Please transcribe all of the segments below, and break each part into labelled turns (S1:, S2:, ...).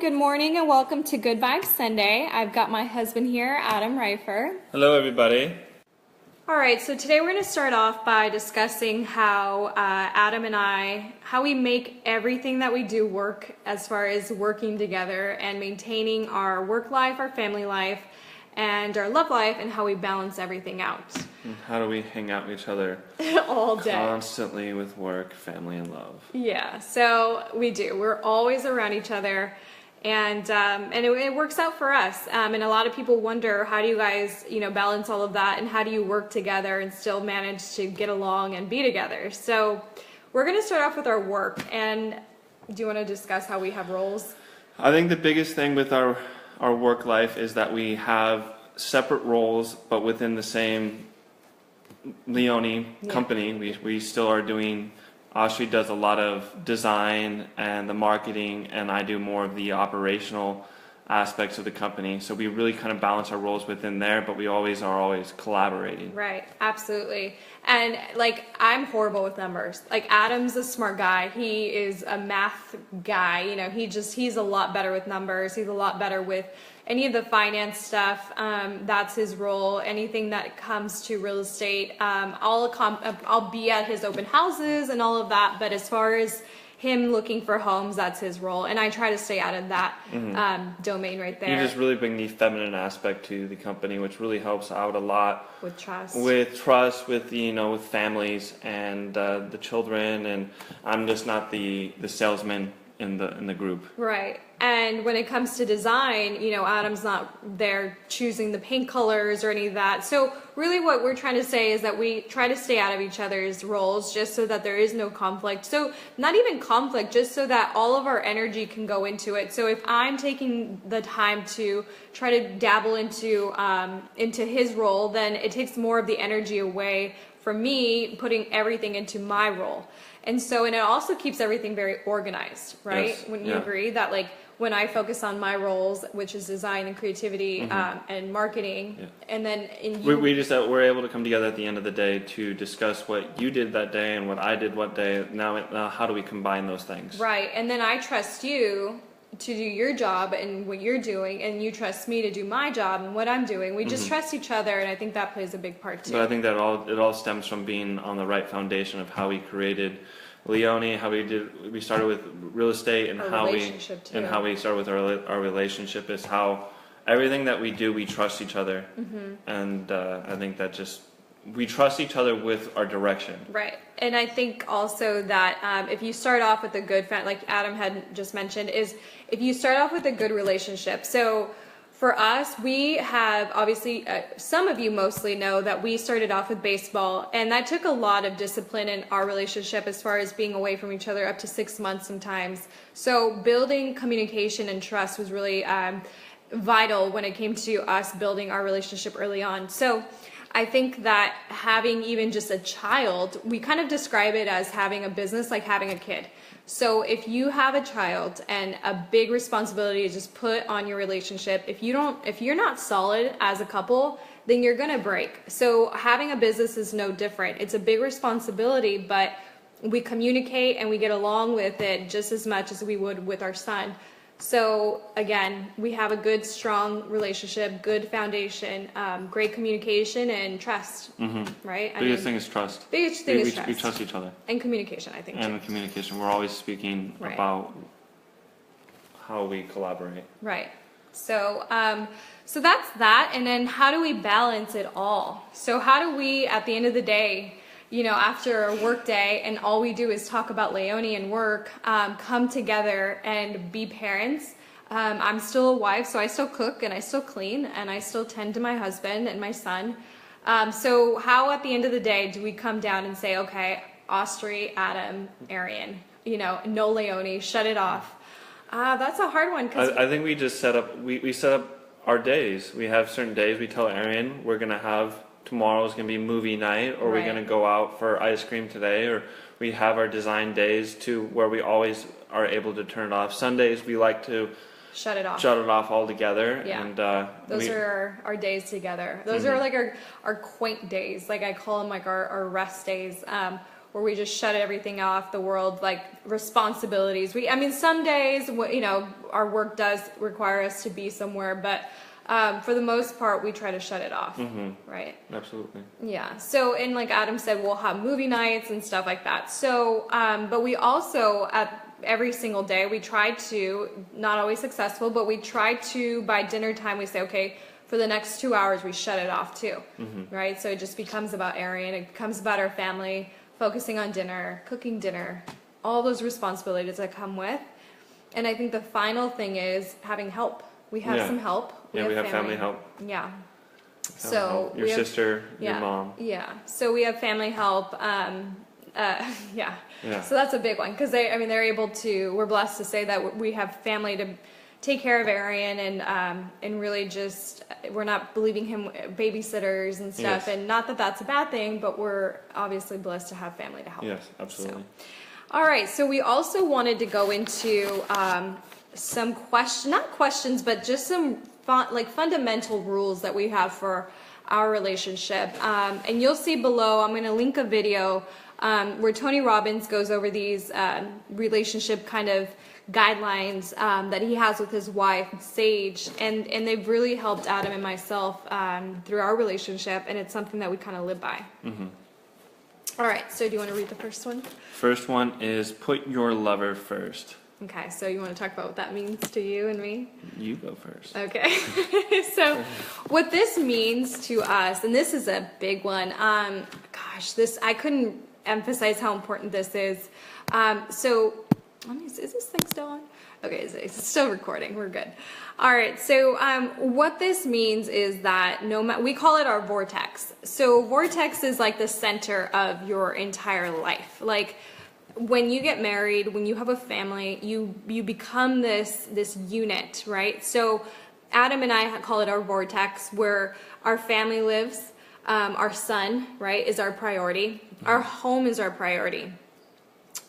S1: good morning and welcome to Good Vibes Sunday. I've got my husband here, Adam Reifer.
S2: Hello, everybody.
S1: Alright, so today we're going to start off by discussing how Adam and I, how we make everything that we do work as far as working together and maintaining our work life, our family life, and our love life, and how we balance everything out.
S2: And how do we hang out with each other
S1: all day.
S2: Constantly with work, family, and love.
S1: Yeah, so we do. We're always around each other, and it works out for us. And a lot of people wonder, how do you guys, balance all of that, and how do you work together and still manage to get along and be together? So we're going to start off with our work. And do you want to discuss how we have roles?
S2: I think the biggest thing with our work life is that we have separate roles, but within the same Leone company. We still are doing, Ashri does a lot of design and the marketing, and I do more of the operational aspects of the company. So we really kind of balance our roles within there, but we always collaborating.
S1: Right, absolutely. And I'm horrible with numbers. Adam's a smart guy. He is a math guy. He's a lot better with numbers. He's a lot better with any of the finance stuff. That's his role. Anything that comes to real estate, I'll be at his open houses and all of that. But as far as him looking for homes, that's his role, and I try to stay out of that domain right there.
S2: You just really bring the feminine aspect to the company, which really helps out a lot
S1: with trust, with
S2: families and the children. And I'm just not the salesman in the group.
S1: Right. And when it comes to design, Adam's not there choosing the paint colors or any of that. So really what we're trying to say is that we try to stay out of each other's roles just so that there is no conflict. So not even conflict, just so that all of our energy can go into it. So if I'm taking the time to try to dabble into his role, then it takes more of the energy away from me putting everything into my role. And it also keeps everything very organized, right?
S2: Yes.
S1: Wouldn't you agree that when I focus on my roles, which is design and creativity and marketing, and then
S2: we're able to come together at the end of the day to discuss what you did that day and what I did what day. Now how do we combine those things?
S1: Right, and then I trust you to do your job and what you're doing, and you trust me to do my job and what I'm doing. We just trust each other, and I think that plays a big part too.
S2: But I think that it all stems from being on the right foundation of how we created Leone, how we started with real estate, and how we started with our relationship is how everything that we do, we trust each other. And I think that we trust each other with our direction.
S1: Right. And I think also that if you start off with a good, like Adam had just mentioned, is if you start off with a good relationship. So for us, we have obviously, some of you mostly know that we started off with baseball, and that took a lot of discipline in our relationship as far as being away from each other up to 6 months sometimes. So building communication and trust was really vital when it came to us building our relationship early on. So I think that having even just a child, we kind of describe it as having a business like having a kid. So if you have a child and a big responsibility is just put on your relationship, if you're not solid as a couple, then you're gonna break. So having a business is no different. It's a big responsibility, but we communicate and we get along with it just as much as we would with our son. So again, we have a good, strong relationship, good foundation, great communication and trust, right?
S2: Biggest thing is trust.
S1: Biggest thing is trust.
S2: We trust each other.
S1: And communication, I think.
S2: And communication. We're always speaking about how we collaborate.
S1: Right. So, so that's that. And then how do we balance it all? So how do we, at the end of the day, after a work day and all we do is talk about Leone and work, come together and be parents. I'm still a wife, so I still cook and I still clean and I still tend to my husband and my son. So how at the end of the day do we come down and say, okay, Ostry, Adam, Arian, no Leone, shut it off. That's a hard one.
S2: I think we just set up our days. We have certain days. We tell Arian we're going to have tomorrow's going to be movie night, or we're going to go out for ice cream today, or we have our design days to where we always are able to turn it off. Sundays we like to
S1: shut it off
S2: altogether.
S1: Yeah.
S2: And
S1: those are our days together. Those are like our quaint days. Like I call them like our rest days. where we just shut everything off the world, like responsibilities. I mean, some days, you know, our work does require us to be somewhere, but for the most part, we try to shut it off, right?
S2: Absolutely.
S1: Yeah. So, and like Adam said, we'll have movie nights and stuff like that. So, but we also, at every single day, we try to, not always successful, but we try to, by dinner time, we say, okay, for the next 2 hours, we shut it off too, right? So it just becomes about Arian. It becomes about our family, focusing on dinner, cooking dinner, all those responsibilities that come with. And I think the final thing is having help. We have some help.
S2: We have family help.
S1: Yeah.
S2: Family help. Your sister, your mom.
S1: Yeah. So we have family help. Yeah. So that's a big one because they're able to. We're blessed to say that we have family to take care of Arian and really just we're not believing him babysitters and stuff. And not that that's a bad thing, but we're obviously blessed to have family to help.
S2: Yes, absolutely.
S1: So, all right. So we also wanted to go into some not questions, but just some fundamental rules that we have for our relationship. And you'll see below, I'm going to link a video where Tony Robbins goes over these relationship kind of guidelines that he has with his wife, Sage. And they've really helped Adam and myself through our relationship. And it's something that we kind of live by. All right. So do you want to read the first one?
S2: First one is put your lover first.
S1: Okay, so you want to talk about what that means to you and me?
S2: You go first.
S1: Okay. So what this means to us, and this is a big one. Gosh, I couldn't emphasize how important this is. So is this thing still on? Okay, it's still recording. We're good. All right. So what this means is that we call it our vortex. So vortex is like the center of your entire life. Like, when you get married, when you have a family, you become this unit, right? So Adam and I call it our vortex, where our family lives. Our son, right, is our priority. Our home is our priority.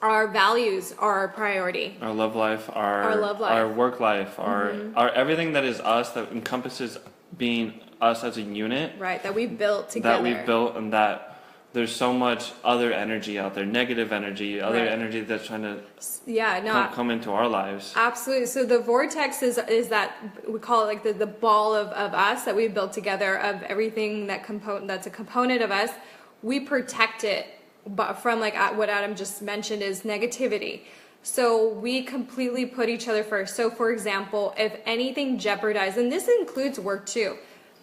S1: Our values are our priority.
S2: Our love life, our work life, our everything that is us, that encompasses being us as a unit.
S1: Right, that we've built together.
S2: That we've built, and that there's so much other energy out there, negative energy, other energy that's trying to come into our lives.
S1: Absolutely. So the vortex is that, we call it like the ball of us that we've built together, of everything that's a component of us. We protect it from, like what Adam just mentioned, is negativity. So we completely put each other first. So for example, if anything jeopardizes, and this includes work too,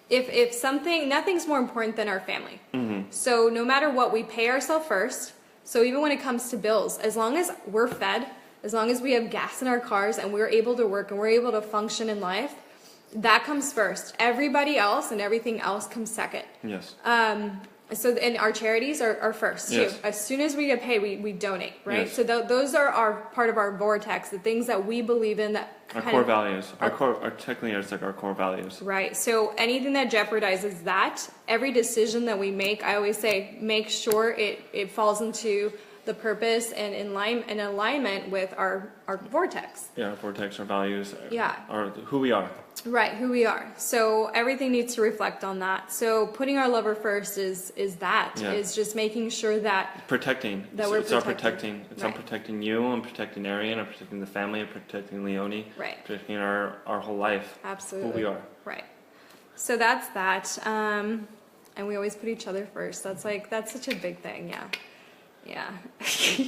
S1: if something, nothing's more important than our family. So no matter what, we pay ourselves first. So even when it comes to bills, as long as we're fed, as long as we have gas in our cars and we're able to work and we're able to function in life, that comes first. Everybody else and everything else comes second.
S2: Yes.
S1: And our charities are first too.
S2: Yes.
S1: As soon as we get paid, we donate, right?
S2: Yes.
S1: So those are part of our vortex, the things that we believe in, that
S2: our core values. Technically, it's like our core values.
S1: Right. So anything that jeopardizes that, every decision that we make, I always say, make sure it falls into the purpose and in alignment with our vortex.
S2: Yeah, our vortex, our values.
S1: Yeah.
S2: Who we are.
S1: Right, who we are. So everything needs to reflect on that. So putting our lover first is just making sure that
S2: protecting.
S1: It's
S2: our protecting. It's I'm protecting you. I'm protecting Arian. I'm protecting the family. I'm protecting Leonie.
S1: Right.
S2: Protecting our whole life.
S1: Absolutely.
S2: Who we are.
S1: Right. So that's that. And we always put each other first. That's such a big thing. Yeah. Yeah.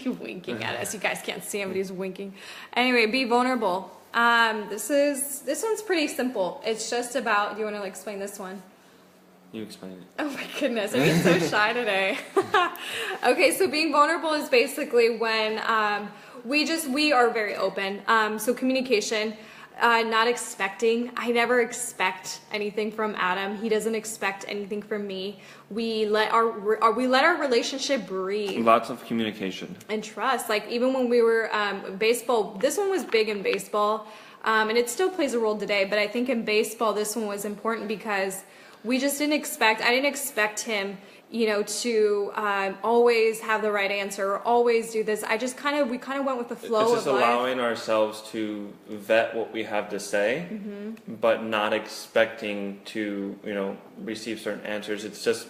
S1: Winking at us. You guys can't see him, but he's winking. Anyway, be vulnerable. This one's pretty simple. It's just about, do you want to explain this one?
S2: You explain it.
S1: Oh my goodness, I'm being so shy today. Okay, so being vulnerable is basically when we are very open. So communication, not expecting. I never expect anything from Adam. He doesn't expect anything from me. We let our relationship breathe.
S2: Lots of communication
S1: and trust. Like even when we were baseball, this one was big in baseball, and it still plays a role today. But I think in baseball, this one was important because I didn't expect him, to always have the right answer or always do this. We kind of went with the flow of life.
S2: It's just allowing ourselves to vet what we have to say, but not expecting to, receive certain answers. It's just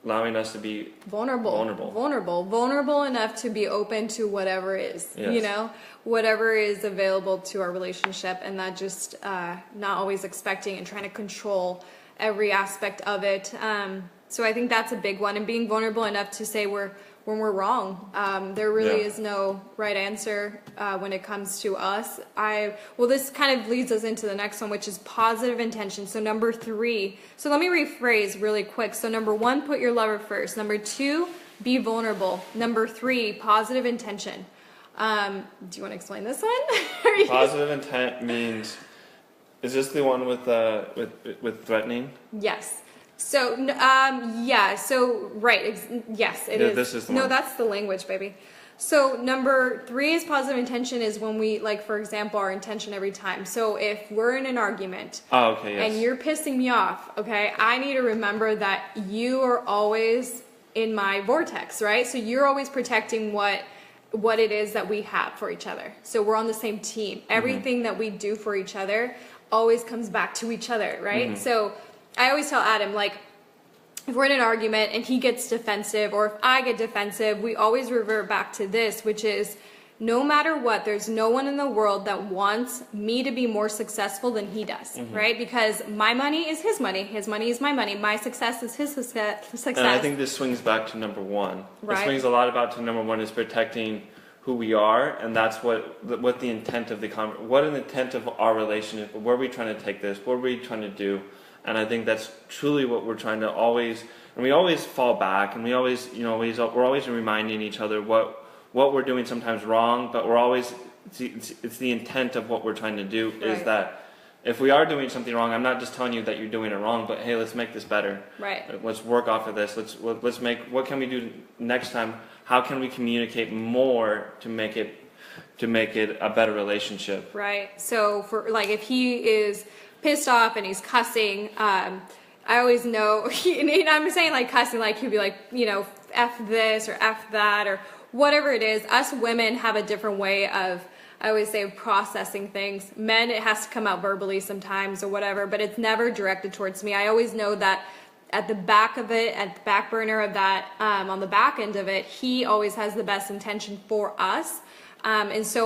S2: allowing us to be
S1: vulnerable enough to be open to whatever is,
S2: Yes.
S1: whatever is available to our relationship, and not just not always expecting and trying to control every aspect of it. So I think that's a big one, and being vulnerable enough to say when we're wrong. There really is no right answer when it comes to us. This kind of leads us into the next one, which is positive intention. So number 3. So let me rephrase really quick. So number 1, put your lover first. Number 2, be vulnerable. Number 3, positive intention. Do you want to explain this one?
S2: Positive intent means, is this the one with threatening?
S1: Yes. So, yes, it is.
S2: This is the
S1: No,
S2: one.
S1: that's the language, baby. So number 3 is positive intention is when we, like, for example, our intention every time. So if we're in an argument
S2: Okay, yes.
S1: and you're pissing me off, okay, I need to remember that you are always in my vortex, right? So you're always protecting what it is that we have for each other. So we're on the same team. Everything that we do for each other always comes back to each other, right? So I always tell Adam, like, if we're in an argument and he gets defensive or if I get defensive, we always revert back to this, which is no matter what, there's no one in the world that wants me to be more successful than he does, right? Because my money is his money is my money, my success is his success.
S2: And I think this swings back to number 1.
S1: Right.
S2: It swings a lot about to number 1 is protecting who we are, and that's what the intent of what an intent of our relationship, where are we trying to take this, what are we trying to do. And I think that's truly what we're trying to always, and we always fall back, and we always, we're always reminding each other what we're doing sometimes wrong, but we're always, it's the intent of what we're trying to do is
S1: Right.
S2: that if we are doing something wrong, I'm not just telling you that you're doing it wrong, but hey, let's make this better.
S1: Right.
S2: Let's work off of this. Let's make, what can we do next time? How can we communicate more to make it a better relationship?
S1: Right. So for, like, if he is pissed off and he's cussing, I always know, and I'm saying like cussing, like he'll be like, F this or F that or whatever it is. Us women have a different way of, I always say, processing things. Men, it has to come out verbally sometimes or whatever, but it's never directed towards me. I always know that at the back of it, at the back burner of that, on the back end of it, he always has the best intention for us. And so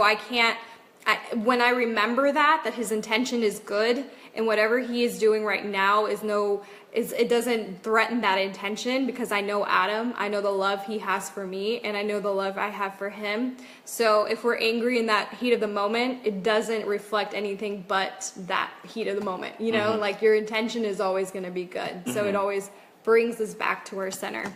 S1: when I remember that his intention is good and whatever he is doing right now it doesn't threaten that intention, because I know Adam, I know the love he has for me, and I know the love I have for him. So if we're angry in that heat of the moment, it doesn't reflect anything but that heat of the moment, like your intention is always going to be good. So it always brings us back to our center.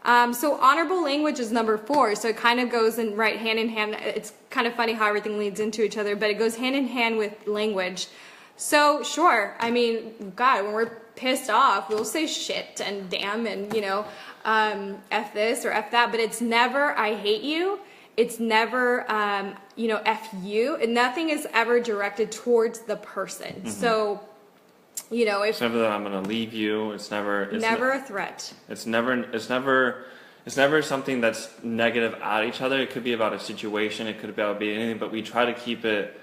S1: So honorable language is number 4. So it kind of goes hand in hand. It's kind of funny how everything leads into each other, but it goes hand in hand with language. So sure, I mean, God, when we're pissed off, we'll say shit and damn and, F this or F that, but it's never, I hate you. It's never, F you. And nothing is ever directed towards the person. So,
S2: It's never that I'm going to leave you. It's never
S1: a threat.
S2: It's never something that's negative at each other. It could be about a situation. It could be anything, but we try to keep it,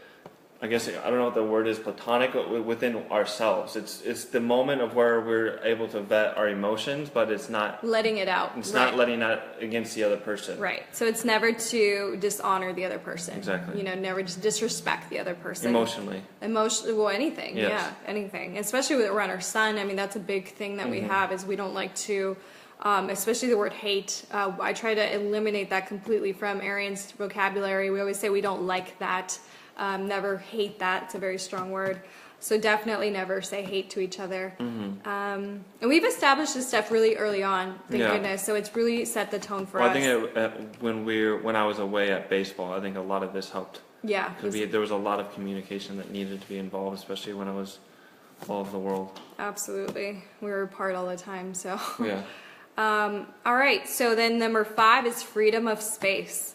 S2: I guess, I don't know what the word is, platonic, within ourselves. It's the moment of where we're able to vet our emotions, but it's not
S1: letting it out.
S2: It's not letting that against the other person.
S1: Right. So it's never to dishonor the other person.
S2: Exactly.
S1: Never just disrespect the other person.
S2: Emotionally.
S1: Well, anything.
S2: Yes.
S1: Yeah, anything. Especially around our son. I mean, that's a big thing that we have, is we don't like to, especially the word hate. I try to eliminate that completely from Arian's vocabulary. We always say we don't like that. Never hate that. It's a very strong word. So definitely never say hate to each other. And we've established this stuff really early on, thank goodness. So it's really set the tone for us.
S2: I think when I was away at baseball, I think a lot of this helped.
S1: Yeah.
S2: There was a lot of communication that needed to be involved, especially when I was all over the world.
S1: Absolutely. We were apart all the time, so.
S2: Yeah.
S1: All right. So then number 5 is freedom of space.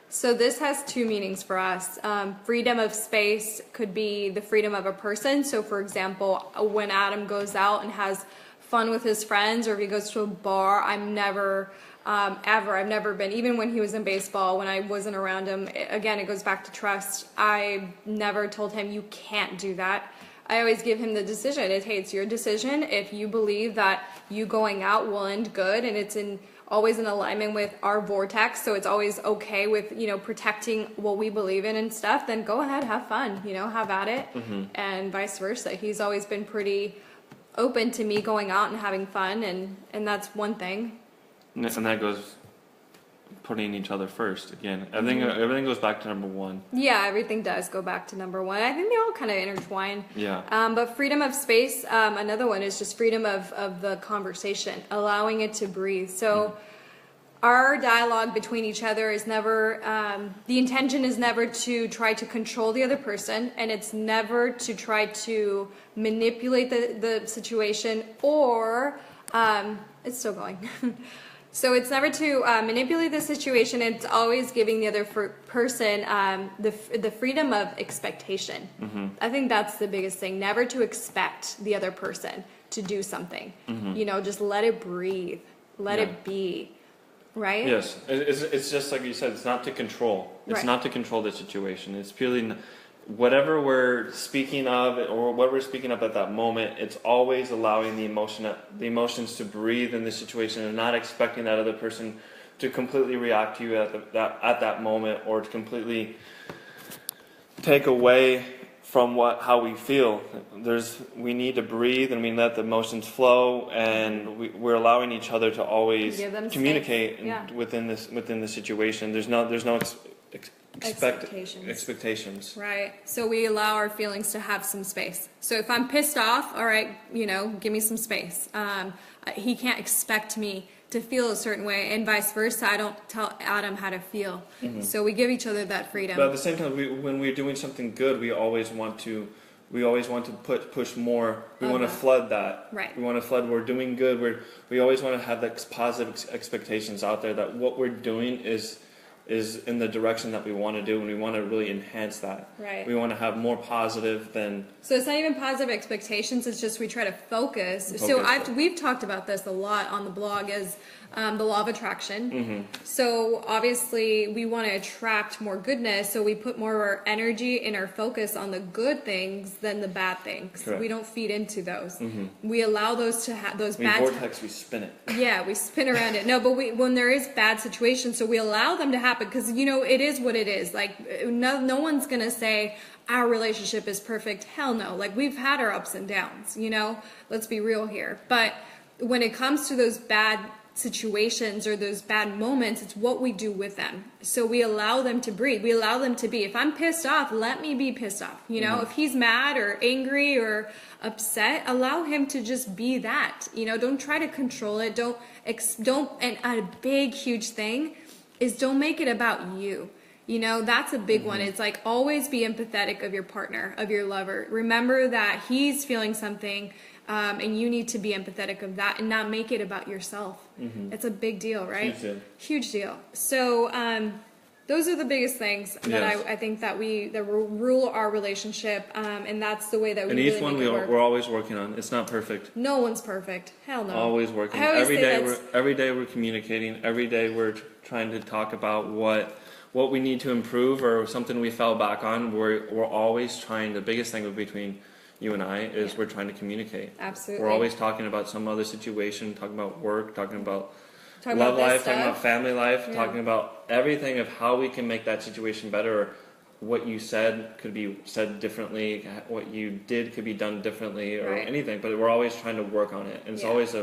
S1: So this has 2 meanings for us. Freedom of space could be the freedom of a person. So for example, when Adam goes out and has fun with his friends, or if he goes to a bar, I've never been, even when he was in baseball, when I wasn't around him, again, it goes back to trust. I never told him, you can't do that. I always give him the decision. Hey, it's your decision. If you believe that you going out will end good, and it's always in alignment with our vortex, so it's always okay with, protecting what we believe in and stuff, then go ahead, have fun, have at it. And vice versa. He's always been pretty open to me going out and having fun, and that's one thing.
S2: And that goes putting each other first again. Everything goes back to number one.
S1: Yeah, everything does go back to number one. I think they all kind of intertwine.
S2: Yeah.
S1: But freedom of space, another one is just freedom of the conversation, allowing it to breathe. So our dialogue between each other is never, the intention is never to try to control the other person, and it's never to try to manipulate the situation, or it's still going. So it's never to manipulate the situation. It's always giving the other person the freedom of expectation. I think that's the biggest thing. Never to expect the other person to do something. Just let it breathe. Let it be. Right?
S2: Yes. It's just like you said, it's not to control. It's not to control the situation. It's purely whatever we're speaking of or what we're speaking of at that moment. It's always allowing the emotions to breathe in the situation and not expecting that other person to completely react to you at that moment, or to completely take away from how we feel. We need to breathe, and we let the emotions flow, and we're allowing each other to always communicate within the situation. There's no expectations.
S1: Right. So we allow our feelings to have some space. So if I'm pissed off, all right, give me some space. He can't expect me to feel a certain way, and vice versa. I don't tell Adam how to feel. So we give each other that freedom.
S2: But at the same time, when we're doing something good, we always want to push more. We want to flood that.
S1: Right.
S2: We want to flood. We're doing good. We always want to have that positive expectations out there that what we're doing is in the direction that we want to do, and we want to really enhance that.
S1: Right.
S2: We want to have more positive than.
S1: So it's not even positive expectations. It's just we try to focus. We've talked about this a lot on the blog as the law of attraction. So obviously we want to attract more goodness. So we put more of our energy and our focus on the good things than the bad things.
S2: Correct.
S1: We don't feed into those. We allow those to have those bad.
S2: Vortex, we spin it.
S1: Yeah, we spin around it. No, but when there is bad situations, so we allow them to happen, because it is what it is. Like no one's gonna say our relationship is perfect. Hell no. Like, we've had our ups and downs. Let's be real here. But when it comes to those bad situations or those bad moments, it's what we do with them. So we allow them to breathe. We allow them to be. If I'm pissed off, let me be pissed off. If he's mad or angry or upset, allow him to just be that. Don't try to control it. And a big, huge thing is don't make it about you. That's a big one. It's like, always be empathetic of your partner, of your lover. Remember that he's feeling something, and you need to be empathetic of that and not make it about yourself. It's a big deal, right? Huge deal. So those are the biggest things that I think that rule our relationship, and that's the way that we
S2: and
S1: really
S2: each one
S1: make it work.
S2: We're always working on. It's not perfect.
S1: No one's perfect. Hell no.
S2: Always working. Every day we're communicating. Every day we're trying to talk about what we need to improve, or something we fell back on. We're always trying. The biggest thing between you and I is we're trying to communicate.
S1: Absolutely.
S2: We're always talking about some other situation, talking about work, talking about love life, talking about family life, talking about everything of how we can make that situation better. Or what you said could be said differently. What you did could be done differently, or anything. But we're always trying to work on it, and it's always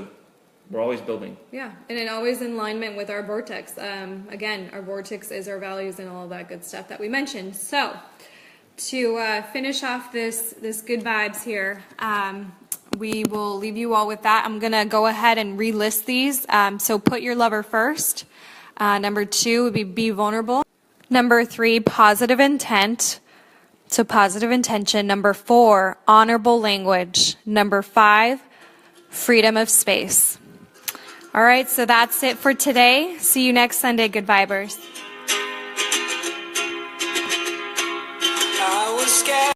S2: we're always building. Yeah, and it always in alignment with our vortex. Again, our vortex is our values and all that good stuff that we mentioned. So, to finish off this good vibes here, we will leave you all with that. I'm going to go ahead and relist these. So put your lover first. Number 2 would be vulnerable. Number 3, positive intent. So positive intention. Number 4, honorable language. Number 5, freedom of space. All right, so that's it for today. See you next Sunday, Good Vibers. I was scared.